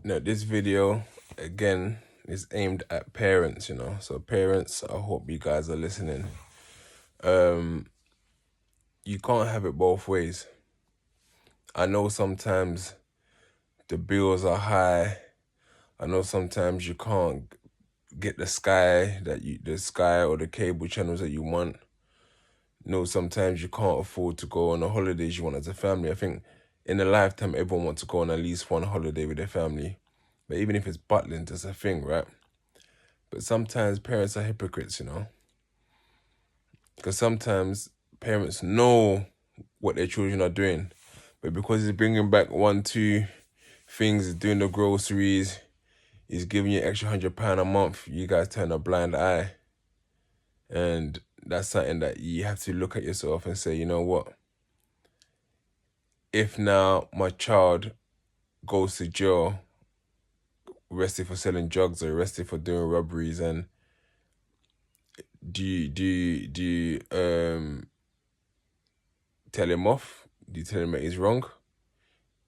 No, this video again is aimed at parents, So parents, I hope you guys are listening. Um, you can't have it both ways. I know sometimes the bills are high. I know sometimes you can't get the sky or the cable channels that you want. No, sometimes you can't afford to go on the holidays you want as a family. I think in a lifetime everyone wants to go on at least one holiday with their family. But even if it's Butlin, that's a thing, right? But sometimes parents are hypocrites. Because sometimes parents know what their children are doing, but because he's bringing back one, two things, he's doing the groceries, he's giving you extra £100 a month, you guys turn a blind eye. And that's something that you have to look at yourself and say, you know what? If now my child goes to jail, arrested for selling drugs or arrested for doing robberies, and do you tell him off? Do you tell him that he's wrong?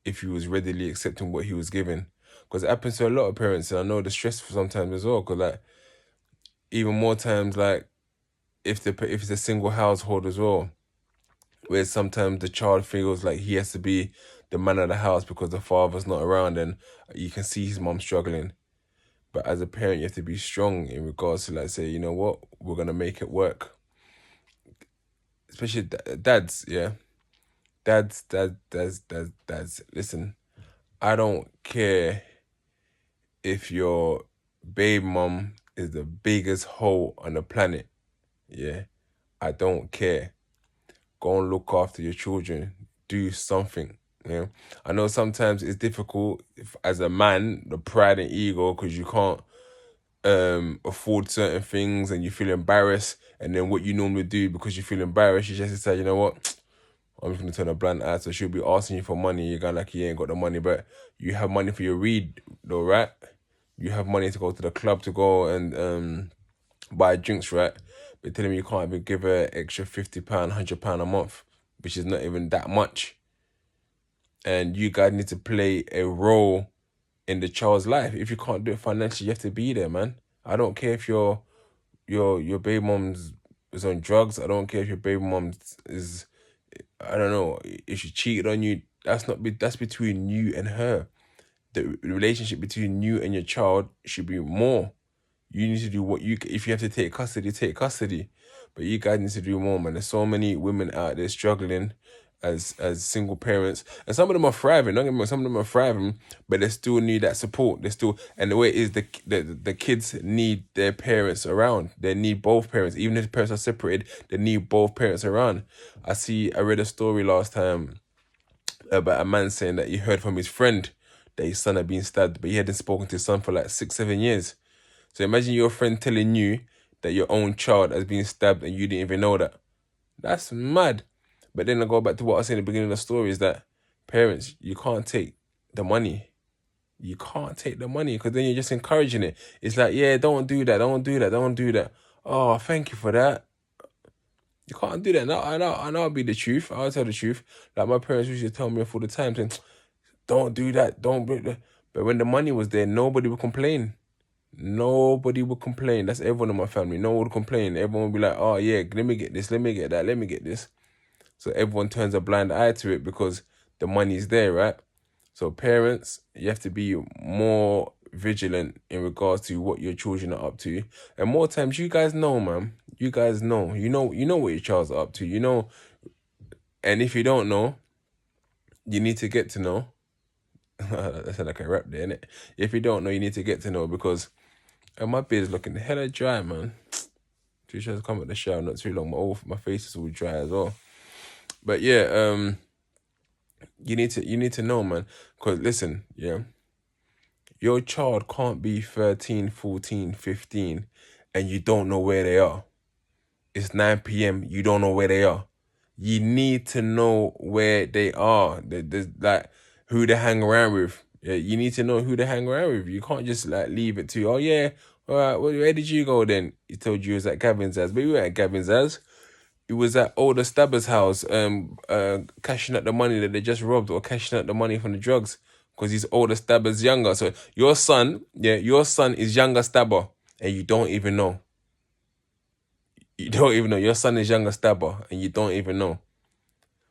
If he was readily accepting what he was given, because it happens to a lot of parents, and I know the stress for sometimes as well. Because like even more times, like if it's a single household as well, where sometimes the child feels like he has to be the man of the house because the father's not around, and you can see his mom struggling. But as a parent, you have to be strong in regards to like say, you know what, we're gonna make it work. Especially dads, yeah, dads. Listen, I don't care if your baby mom is the biggest hoe on the planet, yeah, I don't care. Go and look after your children. Do something. Yeah, I know sometimes it's difficult as a man, the pride and ego, because you can't afford certain things and you feel embarrassed. And then what you normally do because you feel embarrassed, you just decide, you know what, I'm just gonna turn a blind eye. So she'll be asking you for money. You're going like you ain't got the money, but you have money for your weed, though, right? You have money to go to the club to go and buy drinks, right? But telling me you can't even give her extra £50, £100 a month, which is not even that much. And you guys need to play a role in the child's life. If you can't do it financially, you have to be there, man. I don't care if your baby mom's is on drugs. I don't care if your baby mom is, I don't know, if she cheated on you. That's between you and her. The relationship between you and your child should be more. You need to do what if you have to take custody, take custody. But you guys need to do more, man. There's so many women out there struggling as single parents. And some of them are thriving. Don't get me wrong, some of them are thriving, but they still need that support. They still, and the way it is, the kids need their parents around. They need both parents. Even if the parents are separated, they need both parents around. I read a story last time about a man saying that he heard from his friend that his son had been stabbed, but he hadn't spoken to his son for like 6, 7 years. So imagine your friend telling you that your own child has been stabbed and you didn't even know that. That's mad. But then I go back to what I said in the beginning of the story is that parents, you can't take the money. You can't take the money because then you're just encouraging it. It's like, yeah, don't do that, don't do that, don't do that. Oh, thank you for that. You can't do that. No, I know I'll be the truth. I'll tell the truth. Like my parents used to tell me all the time, saying, don't do that, don't do that. But when the money was there, nobody would complain. Nobody would complain. That's everyone in my family. No one would complain. Everyone would be like, oh yeah, let me get this, let me get that, let me get this. So everyone turns a blind eye to it because the money's there, right? So parents, you have to be more vigilant in regards to what your children are up to. And more times, you guys know, man. You guys know. You know what your child's up to. You know. And if you don't know, you need to get to know. That's like a rap there, innit? If you don't know, you need to get to know because my beard's looking hella dry, man. Two shows come at the shower not too long. My face is all dry as well. But yeah, you need to know, man. Cause listen, yeah, your child can't be 13, 14, 15, and you don't know where they are. It's 9 p.m. You don't know where they are. You need to know where they are. There's like who they hang around with. Yeah, you need to know who they hang around with. You can't just like leave it to, oh yeah, all right, well, where did you go then? He told you it was at Gavin's house, but you weren't at Gavin's house. It was at older Stabber's house, cashing out the money that they just robbed or cashing out the money from the drugs. because his older stabber's younger. So your son, yeah, your son is younger stabber, and you don't even know. You don't even know. Your son is younger stabber, and you don't even know.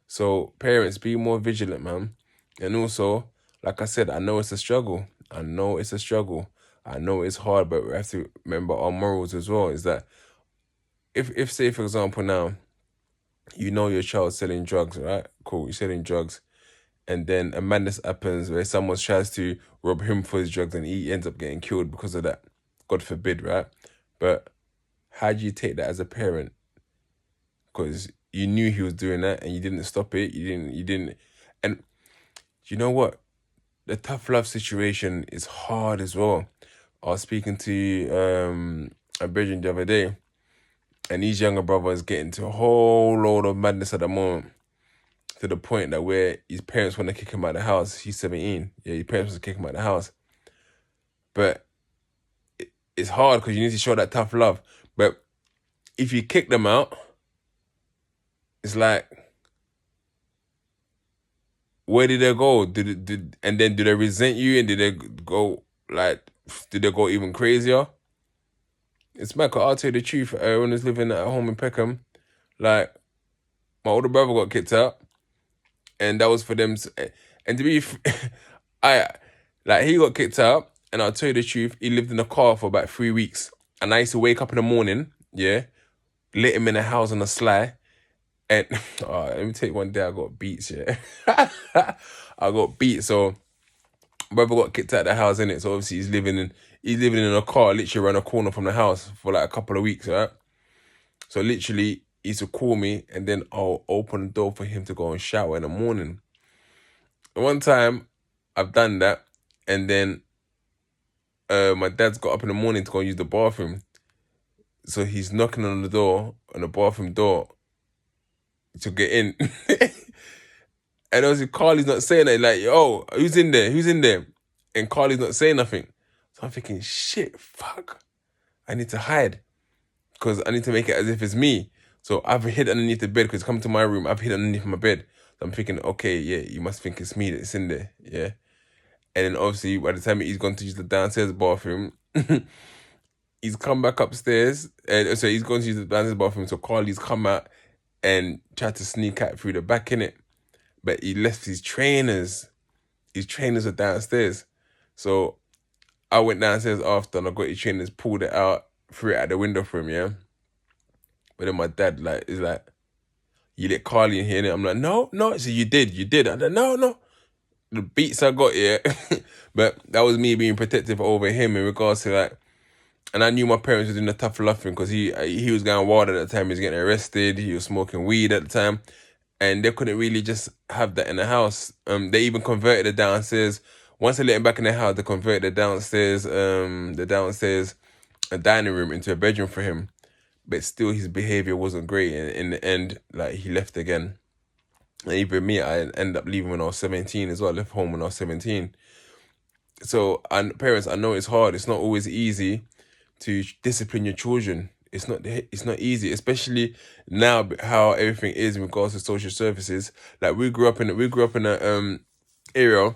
So parents, be more vigilant, man. And also, like I said, I know it's a struggle. I know it's a struggle. I know it's hard, but we have to remember our morals as well. Is that if say for example now, you know your child's selling drugs, right? Cool, you're selling drugs, and then a madness happens where someone tries to rob him for his drugs and he ends up getting killed because of that. God forbid, right? But how do you take that as a parent? Because you knew he was doing that and you didn't stop it. You didn't. And you know what? The tough love situation is hard as well. I was speaking to a Belgian the other day, and his younger brother is getting to a whole load of madness at the moment, to the point that where his parents want to kick him out of the house. He's 17. Yeah, his parents want to kick him out of the house. But it's hard because you need to show that tough love. But if you kick them out, it's like, where did they go? And then do they resent you? And did they go did they go even crazier? It's mad. 'Cause I'll tell you the truth. When I was living at home in Peckham, like my older brother got kicked out, and that was for them. And to be, I like he got kicked out, and I'll tell you the truth. He lived in a car for about 3 weeks, and I used to wake up in the morning, yeah, let him in the house on the sly. And let me tell you, one day I got beats, yeah. I got beat, so brother got kicked out of the house, innit? So obviously he's living in a car literally around the corner from the house for like a couple of weeks, right? So literally he used to call me and then I'll open the door for him to go and shower in the morning. And one time I've done that, and then my dad's got up in the morning to go and use the bathroom. So he's knocking on the bathroom door, to get in. And obviously Carly's not saying that, like, yo, who's in there? Who's in there? And Carly's not saying nothing. So I'm thinking, shit, fuck. I need to hide, because I need to make it as if it's me. So I've hid underneath the bed, because come to my room, I've hid underneath my bed. So I'm thinking, okay, yeah, you must think it's me that's in there, yeah. And then obviously by the time he's gone to use the downstairs bathroom, he's come back upstairs, and so he's gone to use the downstairs bathroom. So Carly's come out and tried to sneak out through the back, in it. But he left his trainers. His trainers are downstairs. So I went downstairs after, and I got his trainers, pulled it out, threw it out the window for him, yeah. But then my dad is like, you let Carly in here, innit? I'm like, no. So you did. I'm like, no. The beats I got, yeah. But that was me being protective over him in regards to like, and I knew my parents were doing the tough love thing, because he was going wild at the time. He was getting arrested. He was smoking weed at the time. And they couldn't really just have that in the house. They even converted the downstairs. Once they let him back in the house, they converted the downstairs a dining room into a bedroom for him. But still, his behavior wasn't great. And in the end, like, he left again. And even me, I ended up leaving when I was 17 as well. I left home when I was 17. So, and parents, I know it's hard. It's not always easy to discipline your children. It's not easy, especially now how everything is in regards to social services. Like we grew up in a era,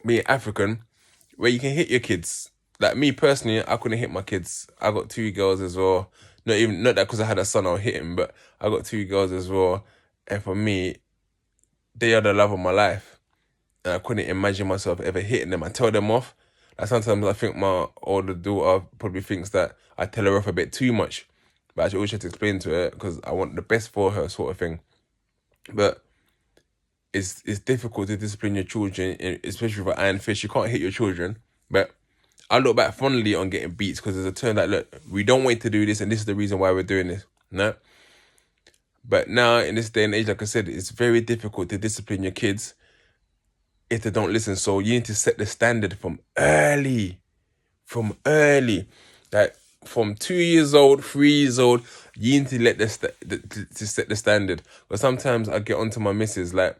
being African, where you can hit your kids. Like me personally, I couldn't hit my kids. I got two girls as well. Not that because I had a son I'll hit him, but I got two girls as well. And for me, they are the love of my life. And I couldn't imagine myself ever hitting them. I tell them off. Like sometimes I think my older daughter probably thinks that I tell her off a bit too much. But I always try to explain to her, because I want the best for her, sort of thing. But it's difficult to discipline your children, especially with an iron fist. You can't hit your children. But I look back fondly on getting beats, because there's a turn like, look, we don't want to do this, and this is the reason why we're doing this. No? But now, in this day and age, like I said, it's very difficult to discipline your kids if they don't listen. So you need to set the standard from early. Like from 2 years old, 3 years old, you need to let to set the standard. But sometimes I get onto my missus, like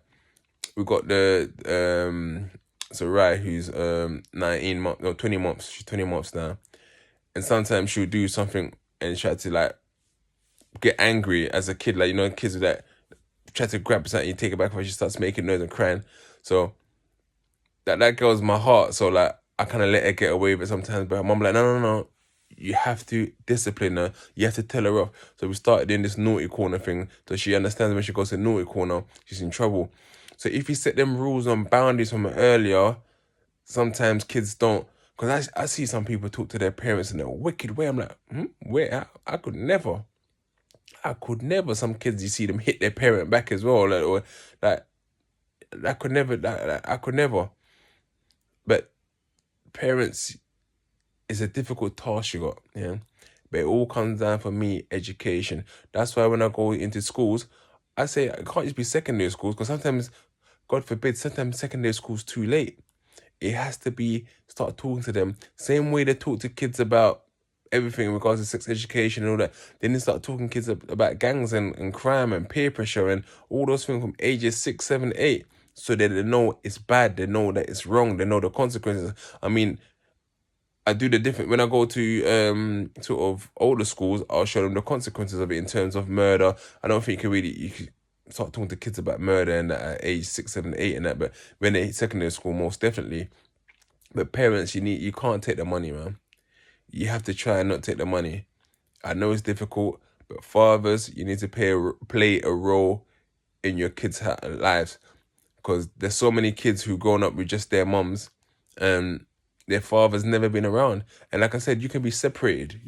we got so Rai, who's 19 months, no, 20 months. She's 20 months now. And sometimes she'll do something and try to like get angry as a kid. Like, you know, kids with that, try to grab something, you take it back, and she starts making noise and crying. So that girl's my heart. So like I kind of let her get away with it sometimes. But her mum like, no. You have to discipline her. You have to tell her off. So we started doing this naughty corner thing. So she understands when she goes to naughty corner, she's in trouble. So if you set them rules and boundaries from earlier, sometimes kids don't. Because I see some people talk to their parents in a wicked way. I'm like, where? I could never. Some kids, you see them hit their parent back as well. Like I could never. I could never. But parents, it's a difficult task you got, yeah. But it all comes down for me, education. That's why when I go into schools, I say it can't just be secondary schools, because sometimes, God forbid, sometimes secondary school's too late. It has to be, start talking to them. Same way they talk to kids about everything in regards to sex education and all that. Then they start talking to kids about gangs and crime and peer pressure and all those things from ages 6, 7, 8. So that they know it's bad, they know that it's wrong, they know the consequences. I mean, I do the different when I go to sort of older schools. I'll show them the consequences of it in terms of murder. I don't think you can start talking to kids about murder and that at age 6, 7, 8 and that. But when they're secondary school, most definitely. But parents, you can't take the money, man. You have to try and not take the money. I know it's difficult, but fathers, you need to play a role in your kids' lives, because there's so many kids who've grown up with just their mums and their father's never been around. And like I said, you can be separated.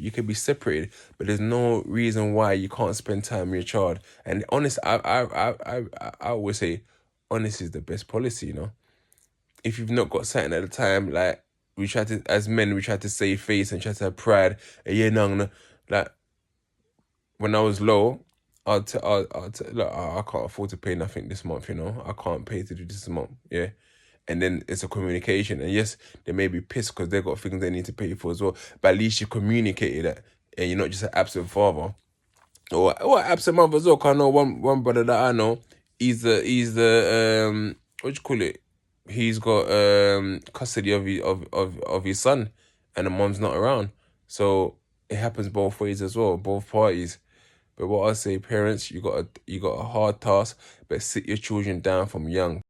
But there's no reason why you can't spend time with your child. And honest, I always say, honest is the best policy. If you've not got something at the time, like as men, we try to save face and try to have pride. Like when I was low, look, I can't afford to pay nothing this month. I can't pay to do this month. Yeah. And then it's a communication. And yes, they may be pissed because they've got things they need to pay for as well. But at least you communicated that. And you're not just an absent father. Or absent mother as well. Because I know one brother that I know, he's the what do you call it? He's got custody of his son, and the mom's not around. So it happens both ways as well, both parties. But what I say, parents, you got a hard task, but sit your children down from young.